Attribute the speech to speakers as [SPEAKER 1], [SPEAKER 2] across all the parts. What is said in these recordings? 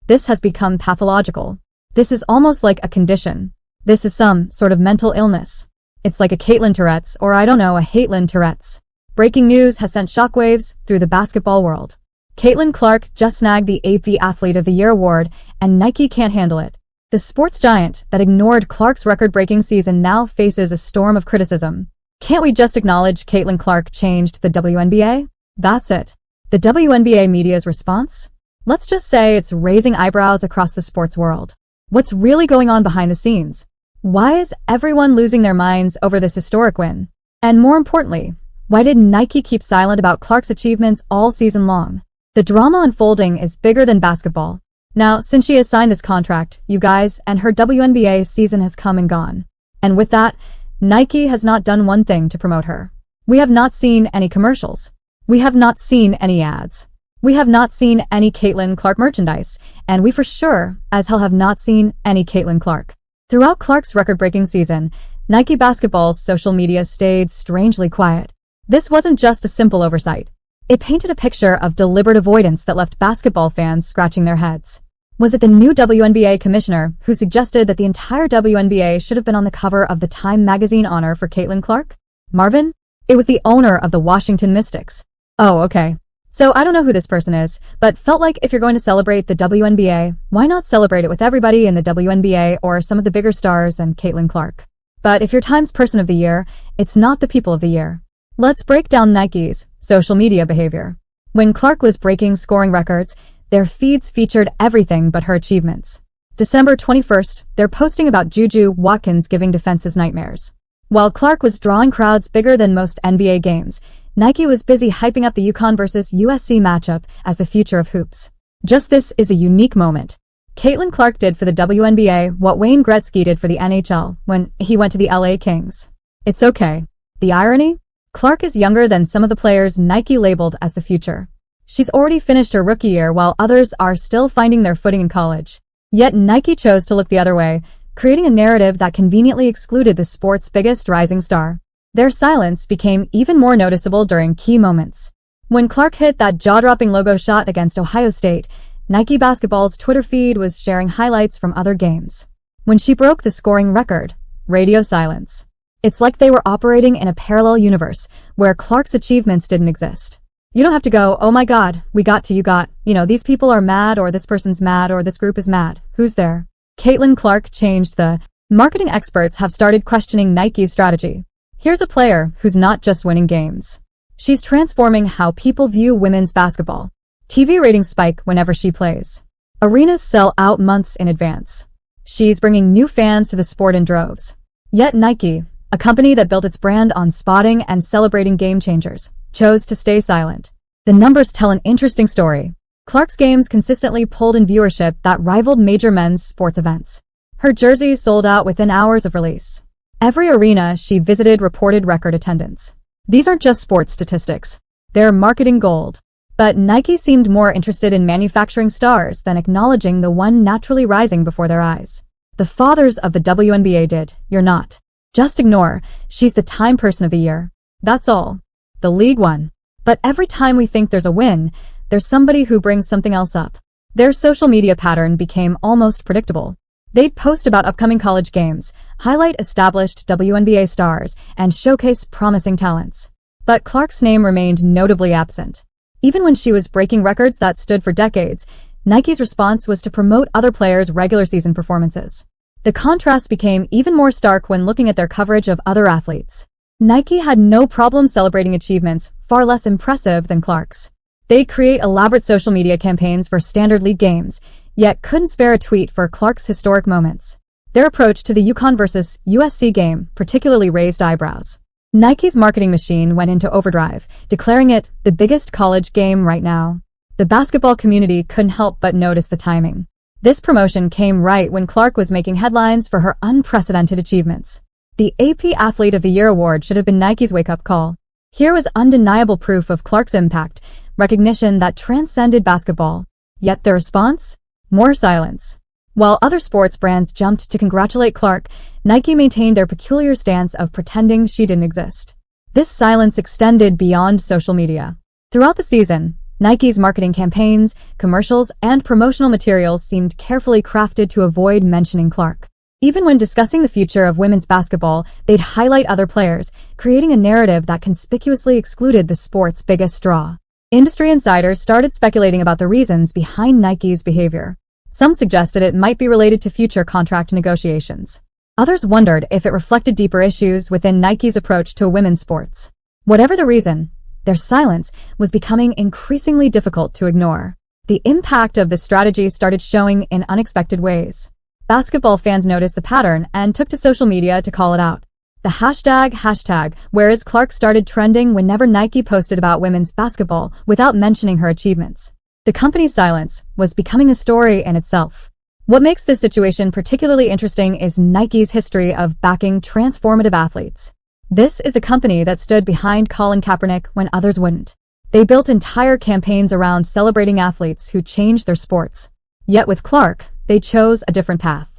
[SPEAKER 1] This has become pathological. This is almost like a condition. This is some sort of mental illness. It's like a Caitlin Tourette's, or I don't know, a Haitlin Tourette's. Breaking news has sent shockwaves through the basketball world. Caitlin Clark just snagged the AP Athlete of the Year award, and Nike can't handle it. The sports giant that ignored Clark's record-breaking season now faces a storm of criticism. Can't we just acknowledge Caitlin Clark changed the WNBA? That's it. The WNBA media's response? Let's just say it's raising eyebrows across the sports world. What's really going on behind the scenes? Why is everyone losing their minds over this historic win? And more importantly, why did Nike keep silent about Clark's achievements all season long? The drama unfolding is bigger than basketball. Now, since she has signed this contract, you guys, and her WNBA season has come and gone. And with that, Nike has not done one thing to promote her. We have not seen any commercials. We have not seen any ads. We have not seen any Caitlin Clark merchandise, and we for sure as hell have not seen any Caitlin Clark. Throughout Clark's record-breaking season, Nike Basketball's social media stayed strangely quiet. This wasn't just a simple oversight. It painted a picture of deliberate avoidance that left basketball fans scratching their heads. Was it the new WNBA commissioner who suggested that the entire WNBA should have been on the cover of the Time magazine honor for Caitlin Clark? Marvin? It was the owner of the Washington Mystics. Oh, okay. So I don't know who this person is, but felt like if you're going to celebrate the WNBA, why not celebrate it with everybody in the WNBA or some of the bigger stars and Caitlin Clark? But if you're Time's Person of the Year, it's not the People of the Year. Let's break down Nike's social media behavior. When Clark was breaking scoring records, their feeds featured everything but her achievements. December 21st, they're posting about Juju Watkins giving defenses nightmares. While Clark was drawing crowds bigger than most NBA games, Nike was busy hyping up the UConn vs. USC matchup as the future of hoops. Just this is a unique moment. Caitlin Clark did for the WNBA what Wayne Gretzky did for the NHL when he went to the LA Kings. It's okay. The irony? Clark is younger than some of the players Nike labeled as the future. She's already finished her rookie year while others are still finding their footing in college. Yet Nike chose to look the other way, creating a narrative that conveniently excluded the sport's biggest rising star. Their silence became even more noticeable during key moments. When Clark hit that jaw-dropping logo shot against Ohio State, Nike Basketball's Twitter feed was sharing highlights from other games. When she broke the scoring record, radio silence. It's like they were operating in a parallel universe where Clark's achievements didn't exist. You don't have to go, oh my god, we got to, you got, these people are mad or this person's mad or this group is mad. Who's there? Caitlin Clark changed the marketing experts have started questioning Nike's strategy. Here's a player who's not just winning games. She's transforming how people view women's basketball. TV ratings spike whenever she plays. Arenas sell out months in advance. She's bringing new fans to the sport in droves. Yet Nike, a company that built its brand on spotting and celebrating game changers, chose to stay silent. The numbers tell an interesting story. Clark's games consistently pulled in viewership that rivaled major men's sports events. Her jerseys sold out within hours of release. Every arena she visited reported record attendance. These aren't just sports statistics. They're marketing gold. But Nike seemed more interested in manufacturing stars than acknowledging the one naturally rising before their eyes. The fathers of the WNBA did. You're not. Just ignore. She's the Time Person of the Year. That's all. The league won. But every time we think there's a win, there's somebody who brings something else up. Their social media pattern became almost predictable. They'd post about upcoming college games, highlight established WNBA stars, and showcase promising talents. But Clark's name remained notably absent. Even when she was breaking records that stood for decades, Nike's response was to promote other players' regular season performances. The contrast became even more stark when looking at their coverage of other athletes. Nike had no problem celebrating achievements far less impressive than Clark's. They'd create elaborate social media campaigns for standard league games, yet couldn't spare a tweet for Clark's historic moments. Their approach to the UConn vs. USC game particularly raised eyebrows. Nike's marketing machine went into overdrive, declaring it the biggest college game right now. The basketball community couldn't help but notice the timing. This promotion came right when Clark was making headlines for her unprecedented achievements. The AP Athlete of the Year award should have been Nike's wake-up call. Here was undeniable proof of Clark's impact, recognition that transcended basketball. Yet the response? More silence. While other sports brands jumped to congratulate Clark, Nike maintained their peculiar stance of pretending she didn't exist. This silence extended beyond social media. Throughout the season, Nike's marketing campaigns, commercials, and promotional materials seemed carefully crafted to avoid mentioning Clark. Even when discussing the future of women's basketball, they'd highlight other players, creating a narrative that conspicuously excluded the sport's biggest draw. Industry insiders started speculating about the reasons behind Nike's behavior. Some suggested it might be related to future contract negotiations. Others wondered if it reflected deeper issues within Nike's approach to women's sports. Whatever the reason, their silence was becoming increasingly difficult to ignore. The impact of this strategy started showing in unexpected ways. Basketball fans noticed the pattern and took to social media to call it out. The hashtag whereas Clark started trending whenever Nike posted about women's basketball without mentioning her achievements. The company's silence was becoming a story in itself. What makes this situation particularly interesting is Nike's history of backing transformative athletes. This is the company that stood behind Colin Kaepernick when others wouldn't. They built entire campaigns around celebrating athletes who changed their sports. Yet with Clark, they chose a different path.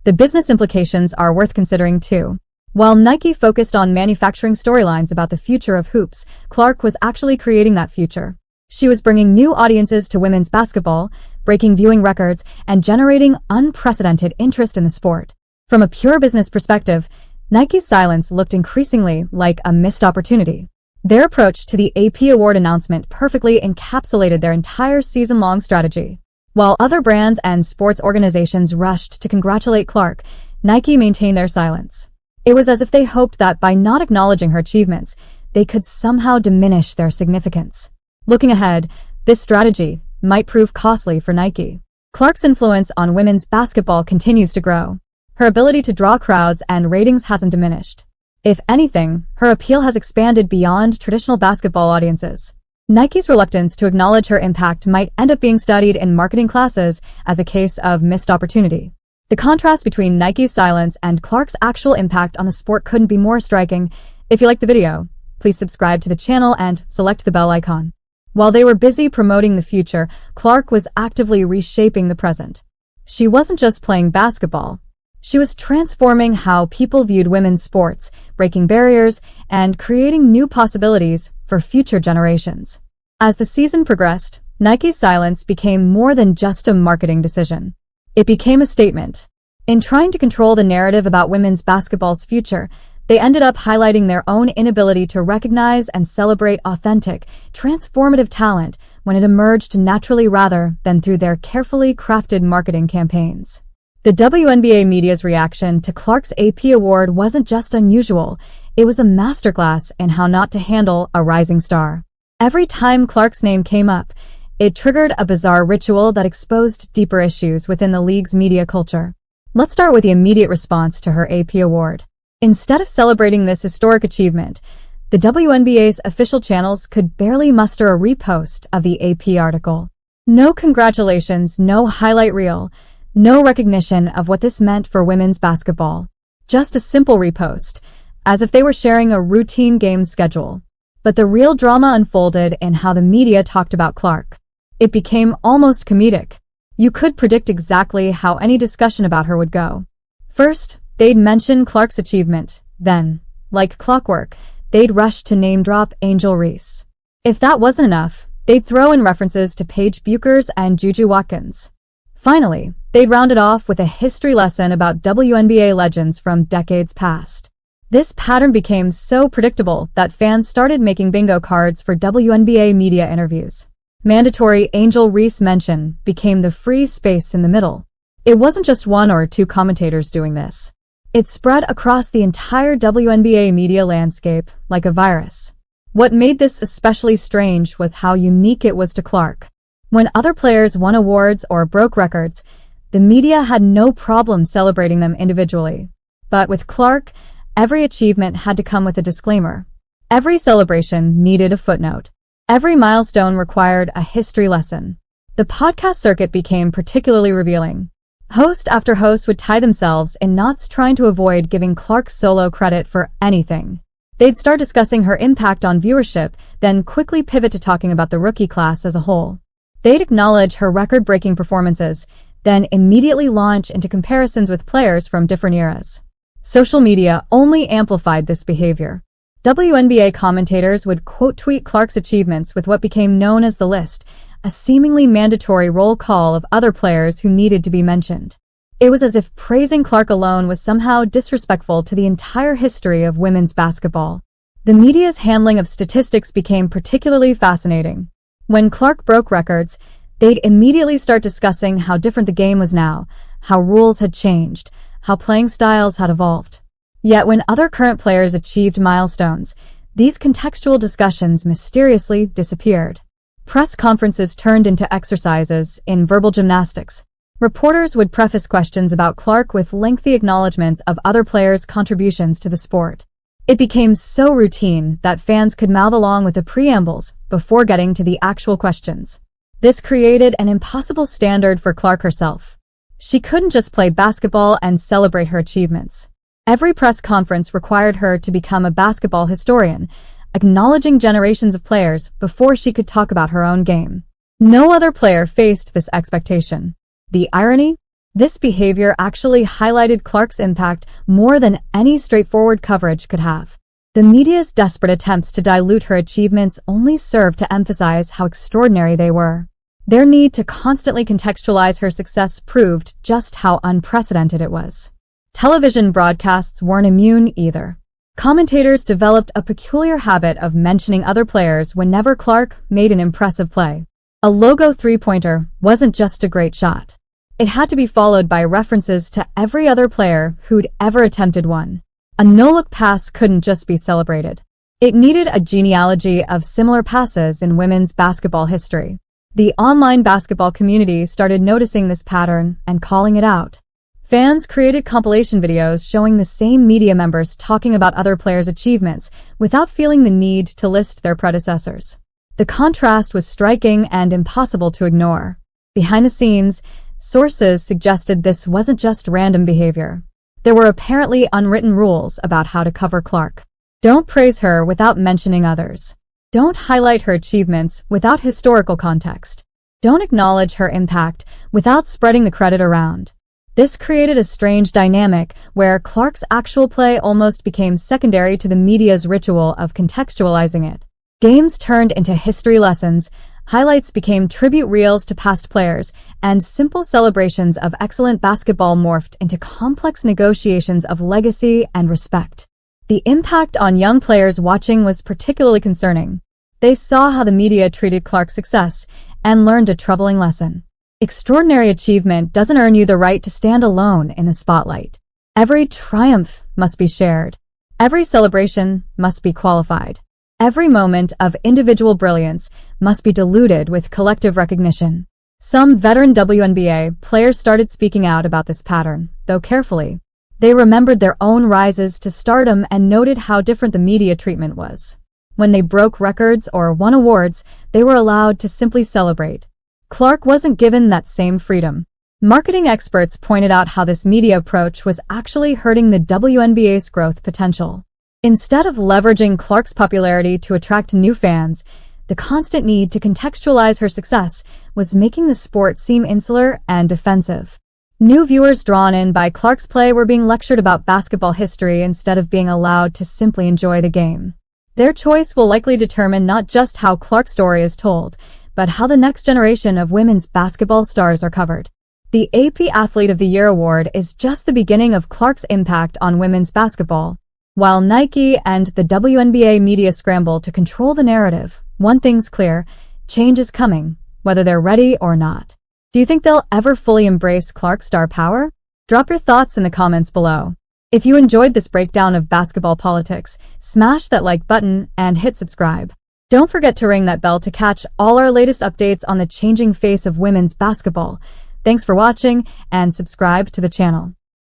[SPEAKER 1] The business implications are worth considering too. While Nike focused on manufacturing storylines about the future of hoops, Clark was actually creating that future. She was bringing new audiences to women's basketball, breaking viewing records, and generating unprecedented interest in the sport. From a pure business perspective, Nike's silence looked increasingly like a missed opportunity. Their approach to the AP award announcement perfectly encapsulated their entire season-long strategy. While other brands and sports organizations rushed to congratulate Clark, Nike maintained their silence. It was as if they hoped that by not acknowledging her achievements, they could somehow diminish their significance. Looking ahead, this strategy might prove costly for Nike. Clark's influence on women's basketball continues to grow. Her ability to draw crowds and ratings hasn't diminished. If anything, her appeal has expanded beyond traditional basketball audiences. Nike's reluctance to acknowledge her impact might end up being studied in marketing classes as a case of missed opportunity. The contrast between Nike's silence and Clark's actual impact on the sport couldn't be more striking. If you liked the video, please subscribe to the channel and select the bell icon. While they were busy promoting the future, Clark was actively reshaping the present. She wasn't just playing basketball. She was transforming how people viewed women's sports, breaking barriers, and creating new possibilities for future generations. As the season progressed, Nike's silence became more than just a marketing decision. It became a statement. In trying to control the narrative about women's basketball's future, they ended up highlighting their own inability to recognize and celebrate authentic, transformative talent when it emerged naturally rather than through their carefully crafted marketing campaigns. The WNBA media's reaction to Clark's AP award wasn't just unusual, it was a masterclass in how not to handle a rising star. Every time Clark's name came up, it triggered a bizarre ritual that exposed deeper issues within the league's media culture. Let's start with the immediate response to her AP award. Instead of celebrating this historic achievement, the WNBA's official channels could barely muster a repost of the AP article. No congratulations, no highlight reel, no recognition of what this meant for women's basketball. Just a simple repost, as if they were sharing a routine game schedule. But the real drama unfolded in how the media talked about Clark. It became almost comedic. You could predict exactly how any discussion about her would go. First, they'd mention Clark's achievement. Then, like clockwork, they'd rush to name-drop Angel Reese. If that wasn't enough, they'd throw in references to Paige Bueckers and Juju Watkins. Finally, they'd round it off with a history lesson about WNBA legends from decades past. This pattern became so predictable that fans started making bingo cards for WNBA media interviews. Mandatory Angel Reese mention became the free space in the middle. It wasn't just one or two commentators doing this. It spread across the entire WNBA media landscape like a virus. What made this especially strange was how unique it was to Clark. When other players won awards or broke records, the media had no problem celebrating them individually. But with Clark, every achievement had to come with a disclaimer. Every celebration needed a footnote. Every milestone required a history lesson. The podcast circuit became particularly revealing. Host after host would tie themselves in knots trying to avoid giving Clark solo credit for anything. They'd start discussing her impact on viewership, then quickly pivot to talking about the rookie class as a whole. They'd acknowledge her record-breaking performances, then immediately launch into comparisons with players from different eras. Social media only amplified this behavior. WNBA commentators would quote-tweet Clark's achievements with what became known as the list, a seemingly mandatory roll call of other players who needed to be mentioned. It was as if praising Clark alone was somehow disrespectful to the entire history of women's basketball. The media's handling of statistics became particularly fascinating. When Clark broke records, they'd immediately start discussing how different the game was now, how rules had changed, how playing styles had evolved. Yet when other current players achieved milestones, these contextual discussions mysteriously disappeared. Press conferences turned into exercises in verbal gymnastics. Reporters would preface questions about Clark with lengthy acknowledgments of other players' contributions to the sport. It became so routine that fans could mouth along with the preambles before getting to the actual questions. This created an impossible standard for Clark herself. She couldn't just play basketball and celebrate her achievements. Every press conference required her to become a basketball historian, acknowledging generations of players before she could talk about her own game. No other player faced this expectation. The irony? This behavior actually highlighted Clark's impact more than any straightforward coverage could have. The media's desperate attempts to dilute her achievements only served to emphasize how extraordinary they were. Their need to constantly contextualize her success proved just how unprecedented it was. Television broadcasts weren't immune either. Commentators developed a peculiar habit of mentioning other players whenever Clark made an impressive play. A logo three-pointer wasn't just a great shot. It had to be followed by references to every other player who'd ever attempted one. A no-look pass couldn't just be celebrated. It needed a genealogy of similar passes in women's basketball history. The online basketball community started noticing this pattern and calling it out. Fans created compilation videos showing the same media members talking about other players' achievements without feeling the need to list their predecessors. The contrast was striking and impossible to ignore. Behind the scenes, sources suggested this wasn't just random behavior. There were apparently unwritten rules about how to cover Clark. Don't praise her without mentioning others. Don't highlight her achievements without historical context. Don't acknowledge her impact without spreading the credit around. This created a strange dynamic where Clark's actual play almost became secondary to the media's ritual of contextualizing it. Games turned into history lessons, highlights became tribute reels to past players, and simple celebrations of excellent basketball morphed into complex negotiations of legacy and respect. The impact on young players watching was particularly concerning. They saw how the media treated Clark's success and learned a troubling lesson. Extraordinary achievement doesn't earn you the right to stand alone in the spotlight. Every triumph must be shared. Every celebration must be qualified. Every moment of individual brilliance must be diluted with collective recognition. Some veteran WNBA players started speaking out about this pattern, though carefully. They remembered their own rises to stardom and noted how different the media treatment was. When they broke records or won awards, they were allowed to simply celebrate. Clark wasn't given that same freedom. Marketing experts pointed out how this media approach was actually hurting the WNBA's growth potential. Instead of leveraging Clark's popularity to attract new fans, the constant need to contextualize her success was making the sport seem insular and defensive. New viewers drawn in by Clark's play were being lectured about basketball history instead of being allowed to simply enjoy the game. Their choice will likely determine not just how Clark's story is told, but how the next generation of women's basketball stars are covered. The AP Athlete of the Year award is just the beginning of Clark's impact on women's basketball. While Nike and the WNBA media scramble to control the narrative, one thing's clear: change is coming, whether they're ready or not. Do you think they'll ever fully embrace Clark's star power? Drop your thoughts in the comments below. If you enjoyed this breakdown of basketball politics, smash that like button and hit subscribe. Don't forget to ring that bell to catch all our latest updates on the changing face of women's basketball. Thanks for watching, and subscribe to the channel.